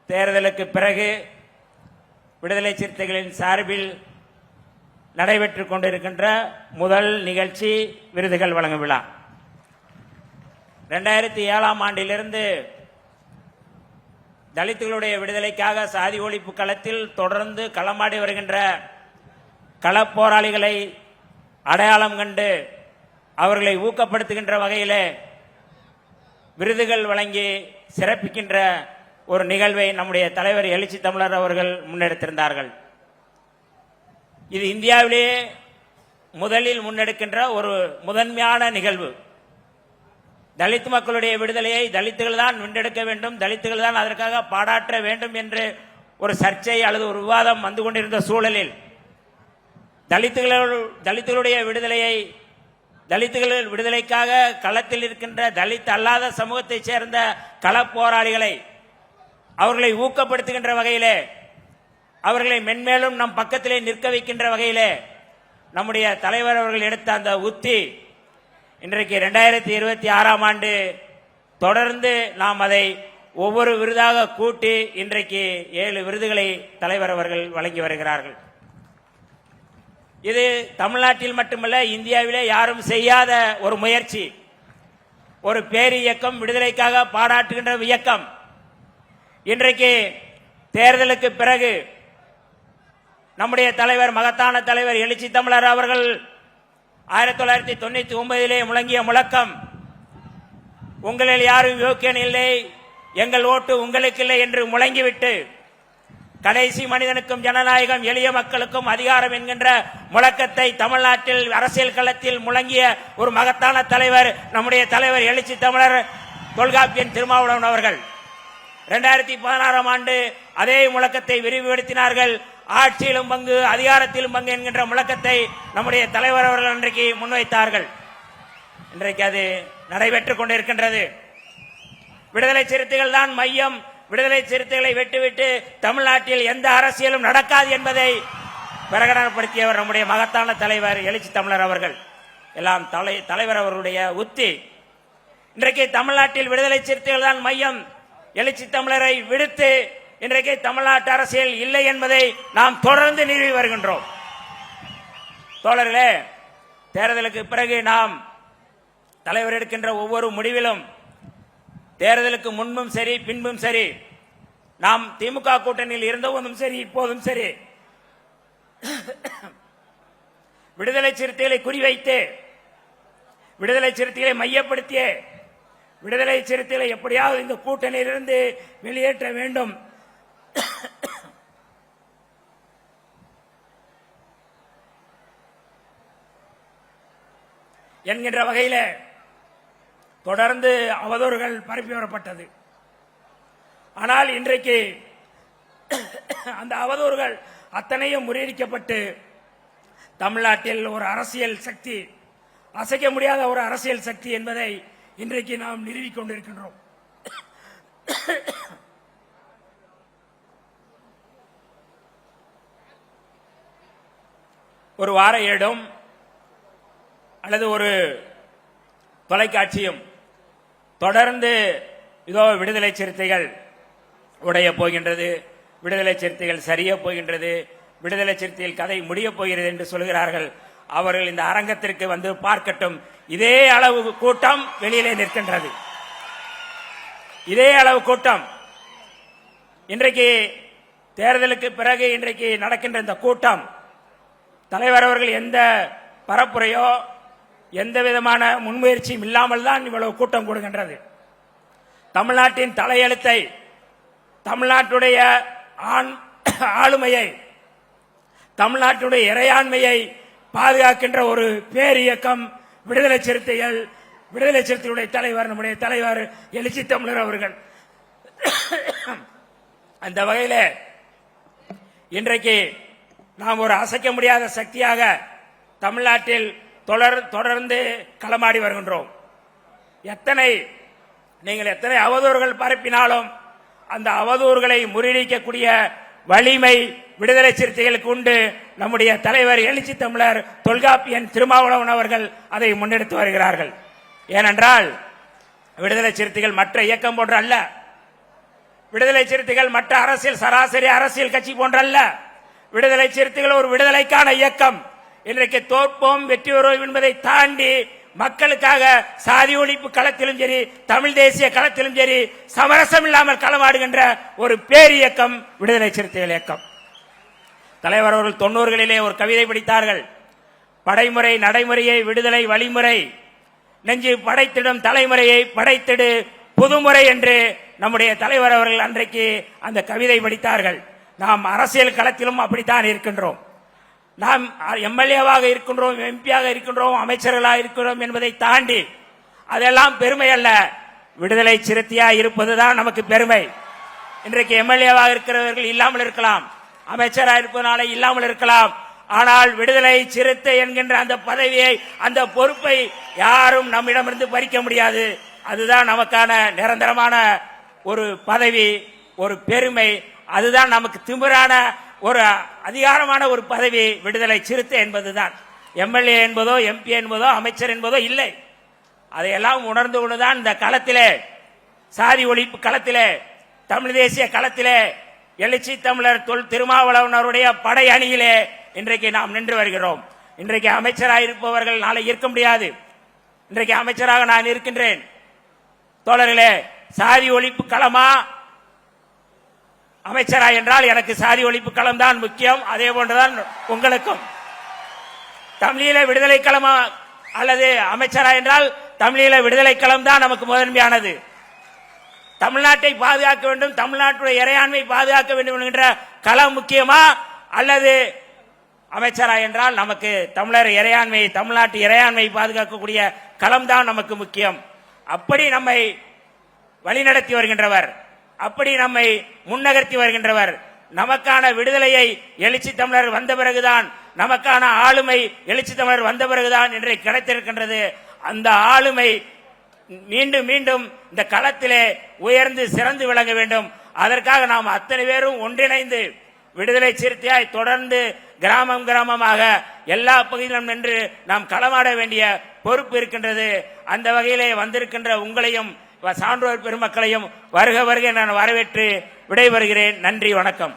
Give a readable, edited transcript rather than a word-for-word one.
தேர்தலுக்கு பிறகு விடுதலை சிறுத்தைகளின் சார்பில் நடைபெற்றுக் கொண்டிருக்கின்ற முதல் நிகழ்ச்சி விருதுகள் வழங்கும் விழா. 2007ஆம் ஆண்டிலிருந்து தலித்துகளுடைய விடுதலைக்காக சாதி ஒழிப்பு களத்தில் தொடர்ந்து களமாடி வருகின்ற களப்போராளிகளை அடையாளம் கண்டு அவர்களை ஊக்கப்படுத்துகின்ற வகையில் விருதுகள் வழங்கி சிறப்பிக்கின்ற ஒரு நிகழ்வை நம்முடைய தலைவர் எழுச்சி தமிழர் அவர்கள் முன்னெடுத்திருந்தார்கள். இது இந்தியாவிலேயே முதலில் முன்னெடுக்கின்ற ஒரு முதன்மையான நிகழ்வு. தலித் மக்களுடைய விடுதலையை தலித்துகள் தான் முன்னெடுக்க வேண்டும், தலித்துகள் தான் அதற்காக பாடாற்ற வேண்டும் என்று ஒரு சர்ச்சை அல்லது ஒரு விவாதம் வந்து கொண்டிருந்த சூழலில் தலித்துகளுடைய விடுதலையை தலித்துகள் விடுதலைக்காக களத்தில் இருக்கின்ற தலித் அல்லாத சமூகத்தைச் சேர்ந்த களப்போராளிகளை அவர்களை ஊக்கப்படுத்துகின்ற வகையிலே அவர்களை மென்மேலும் நம் பக்கத்திலே நிற்க வைக்கின்ற வகையிலே நம்முடைய தலைவர் அவர்கள் எடுத்த அந்த உத்தி இன்றைக்கு 2026ஆம் ஆண்டு தொடர்ந்து நாம் அதை ஒவ்வொரு விருதாக கூட்டி இன்றைக்கு 7 விருதுகளை தலைவர் அவர்கள் வழங்கி வருகிறார்கள். இது தமிழ்நாட்டில் மட்டுமல்ல, இந்தியாவிலே யாரும் செய்யாத ஒரு முயற்சி, ஒரு பேர் இயக்கம், விடுதலைக்காக பாடாட்டுகின்ற இயக்கம். இன்றைக்கு தேர்தலுக்கு பிறகு நம்முடைய தலைவர், மகத்தான தலைவர் எழுச்சி தமிழர் அவர்கள் 1999 முழங்கிய முழக்கம், உங்களில் யாரும் யோக்கியன் இல்லை, எங்கள் ஓட்டு உங்களுக்கு இல்லை என்று முழங்கிவிட்டு கடைசி மனிதனுக்கும் ஜனநாயகம், எளிய மக்களுக்கும் அதிகாரம் என்கின்ற முழக்கத்தை தமிழ்நாட்டில் அரசியல் களத்தில் முழங்கிய ஒரு மகத்தான தலைவர் நம்முடைய தலைவர் எழுச்சி தமிழர் தொல்காப்பியன் திருமாவளவன் அவர்கள் 2016ஆம் ஆண்டு அதே முழக்கத்தை விரிவுபடுத்தினார்கள். ஆட்சியிலும் பங்கு, அதிகாரத்திலும் பங்கு என்கின்ற முழக்கத்தை நம்முடைய தலைவர் அவர்கள் இன்றைக்கு முன்வைத்தார்கள். இன்றைக்கு அது நடைபெற்றுக் கொண்டிருக்கின்றது. விடுதலை சிறுத்தைகள் தான் மையம், விடுதலை சிறுத்தைகளை விட்டுவிட்டு தமிழ்நாட்டில் எந்த அரசியலும் நடக்காது என்பதை பிரகடனப்படுத்தியவர் நம்முடைய மகத்தான தலைவர் எழுச்சி தமிழர் அவர்கள். எல்லாம் தலைவர் அவர்களுடைய உத்தி. இன்றைக்கு தமிழ்நாட்டில் விடுதலை சிறுத்தைகள் தான் மையம், எழுச்சி தமிழரை விடுத்து இன்றைக்கு தமிழ்நாட்டு அரசியல் இல்லை என்பதை நாம் தொடர்ந்து நிறுவி வருகின்றோம். தோழர்களே, தேர்தலுக்கு பிறகு நாம் தலைவர் எடுக்கின்ற ஒவ்வொரு முடிவிலும், தேர்தலுக்கு முன்பும் சரி பின்பும் சரி, நாம் திமுக கூட்டணியில் இருந்தபோதும் சரி இப்போதும் சரி, விடுதலை சிறுத்தைகளை குறிவைத்து, விடுதலை சிறுத்தைகளை மையப்படுத்திய, விடுதலை சிறுத்தைகளை எப்படியாவது இந்த கூட்டணியிலிருந்து வெளியேற்ற வேண்டும் என்கின்ற வகையில் தொடர்ந்து அவதூறுகள் பரப்பி வரப்பட்டது. ஆனால் இன்றைக்கு அந்த அவதூறுகள் அத்தனையும் முறியடிக்கப்பட்டு தமிழ்நாட்டில் ஒரு அரசியல் சக்தி, அசைக்க முடியாத ஒரு அரசியல் சக்தி என்பதை இன்றைக்கு நாம் நிறுவிக் கொண்டிருக்கின்றோம். ஒரு வார ஏடும் அல்லது ஒரு தொலைக்காட்சியும் தொடர்ந்து இதோ விடுதலை சிறுத்தைகள் உடைய போகின்றது, விடுதலை சிறுத்தைகள் சரிய போகின்றது, விடுதலை சிறுத்தைகள் கதை முடிய போகிறது என்று சொல்கிறார்கள். அவர்கள் இந்த அரங்கத்திற்கு வந்து பார்க்கட்டும். இதே அளவு கூட்டம் வெளியிலே நிற்கின்றது. இதே அளவு கூட்டம் இன்றைக்கு தேர்தலுக்கு பிறகு இன்றைக்கு நடக்கின்ற இந்த கூட்டம், தலைவர் அவர்கள் எந்த பரப்புரையோ எந்த விதமான முன்முயற்சியும் இல்லாமல் தான் இவ்வளவு கூட்டம் கூடுகின்றது. தமிழ்நாட்டின் தலையெழுத்தை, தமிழ்நாட்டுடைய ஆளுமையை, தமிழ்நாட்டுடைய இறையாண்மையை பாதுகாக்கின்ற ஒரு பேர் இயக்கம் விடுதலை சிறுத்தைகள். விடுதலை சிறுத்தைகளுடைய தலைவர் நம்முடைய தலைவர் எழுச்சி தமிழர் அவர்கள். அந்த வகையில் இன்றைக்கு நாம் ஒரு அசைக்க முடியாத சக்தியாக தமிழ்நாட்டில் தொடர்ந்து களமாடி வருகின்றோம். நீங்கள் எத்தனை அவதூறுகள் பரப்பினாலும் அந்த அவதூறுகளை முறியடிக்கக்கூடிய வலிமை விடுதலை சிறுத்தைகளுக்கு உண்டு. நம்முடைய தலைவர் எழுச்சி தமிழர் தொல்காப்பியன் திருமாவளவன் அவர்கள் அதை முன்னெடுத்து வருகிறார்கள். ஏனென்றால் விடுதலை சிறுத்தைகள் மற்ற இயக்கம் போன்று அல்ல. விடுதலை சிறுத்தைகள் மற்ற அரசியல் சராசரி அரசியல் கட்சி போன்றல்ல. விடுதலை சிறுத்தைகள் ஒரு விடுதலைக்கான இயக்கம். இன்றைக்கு தோற்போம் வெற்றி பெறுவோம் என்பதை தாண்டி மக்களுக்காக சாதி ஒழிப்பு களத்திலும் சரி, தமிழ் தேசிய களத்திலும் சரி, சமரசம் இல்லாமல் களமாடுகின்ற ஒரு பேர் இயக்கம் விடுதலை சிறுத்தைகள் இயக்கம். தலைவர் அவர்கள் 90களிலே ஒரு கவிதை படித்தார்கள். படைமுறை நடைமுறையை விடுதலை வழிமுறை, நெஞ்சு படைத்திடும் தலைமுறையை படைத்திடு புதுமுறை என்று நம்முடைய தலைவர் அவர்கள் அன்றைக்கு அந்த கவிதை படித்தார்கள். நாம் அரசியல் களத்திலும் அப்படித்தான் இருக்கின்றோம். நாம் எம்எல்ஏவாக இருக்கின்றோம், எம்பியாக இருக்கின்றோம், அமைச்சர்களாக இருக்கிறோம் என்பதை தாண்டி அதெல்லாம் பெருமை அல்ல. விடுதலை சிறுத்தையா இருப்பதுதான் நமக்கு பெருமை. இன்றைக்கு எம்எல்ஏவாக இருக்கிறவர்கள் இல்லாமல் இருக்கலாம், அமைச்சராக இருப்பதனால இல்லாமல் இருக்கலாம். ஆனால் விடுதலை சிறுத்தை என்கின்ற அந்த பதவியை, அந்த பொறுப்பை யாரும் நம்மிடமிருந்து பறிக்க முடியாது. அதுதான் நமக்கான நிரந்தரமான ஒரு பதவி, ஒரு பெருமை. அதுதான் நமக்கு திமிரான ஒரு அதிகாரமான ஒரு பதவி. விடுதலை சிறுத்தை என்பதுதான். எம்எல்ஏ என்பதோ எம்பி என்பதோ அமைச்சர் என்பதோ இல்லை. அதையெல்லாம் உணர்ந்து கொண்டுதான் இந்த களத்திலே, சாதி ஒழிப்பு களத்திலே, தமிழ் தேசிய களத்திலே, எழுச்சி தமிழர் திருமாவளவனருடைய படை அணியிலே இன்றைக்கு நாம் நின்று வருகிறோம். இன்றைக்கு அமைச்சராக இருப்பவர்கள் நாளை இருக்க முடியாது. இன்றைக்கு அமைச்சராக நான் இருக்கின்றேன். தோழர்களே, சாதி ஒழிப்பு களமா அமைச்சரா என்றால் எனக்கு சாதி ஒழிப்பு களம் தான் முக்கியம். அதே போன்றுதான் உங்களுக்கும். தமிழீழ விடுதலை களமா அல்லது அமைச்சரா என்றால் தமிழீழ விடுதலை களம் தான் நமக்கு முதன்மையானது. தமிழ்நாட்டை பாதுகாக்க வேண்டும், தமிழ்நாட்டுடைய இறையாண்மை பாதுகாக்க வேண்டும் என்கின்ற களம் முக்கியமா, அல்லது அமைச்சரா என்றால் நமக்கு தமிழர் இறையாண்மை, தமிழ்நாட்டு இறையாண்மை பாதுகாக்கக்கூடிய களம் தான் நமக்கு முக்கியம். அப்படி நம்மை வழிநடத்தி வருகின்றவர், அப்படி நம்மை முன்னகர்த்தி வருகின்றவர். நமக்கான விடுதலையை எழுச்சி தமிழர் வந்த பிறகுதான், நமக்கான ஆளுமை எழுச்சி தமிழர் வந்த பிறகுதான் இன்றைக்கு கிடைத்திருக்கின்றது. அந்த ஆளுமை மீண்டும் மீண்டும் இந்த களத்திலே உயர்ந்து சிறந்து விளங்க வேண்டும். அதற்காக நாம் அத்தனை பேரும் ஒன்றிணைந்து விடுதலை சிறுத்தையாய் தொடர்ந்து கிராமம் கிராமமாக எல்லா பகுதியிலும் நின்று நாம் களமாட வேண்டிய பொறுப்பு இருக்கின்றது. அந்த வகையிலே வந்திருக்கின்ற உங்களையும் சான்றோர் பெருமக்களையும் வருக வருக நான் வரவேற்று விடைபெறுகிறேன். நன்றி, வணக்கம்.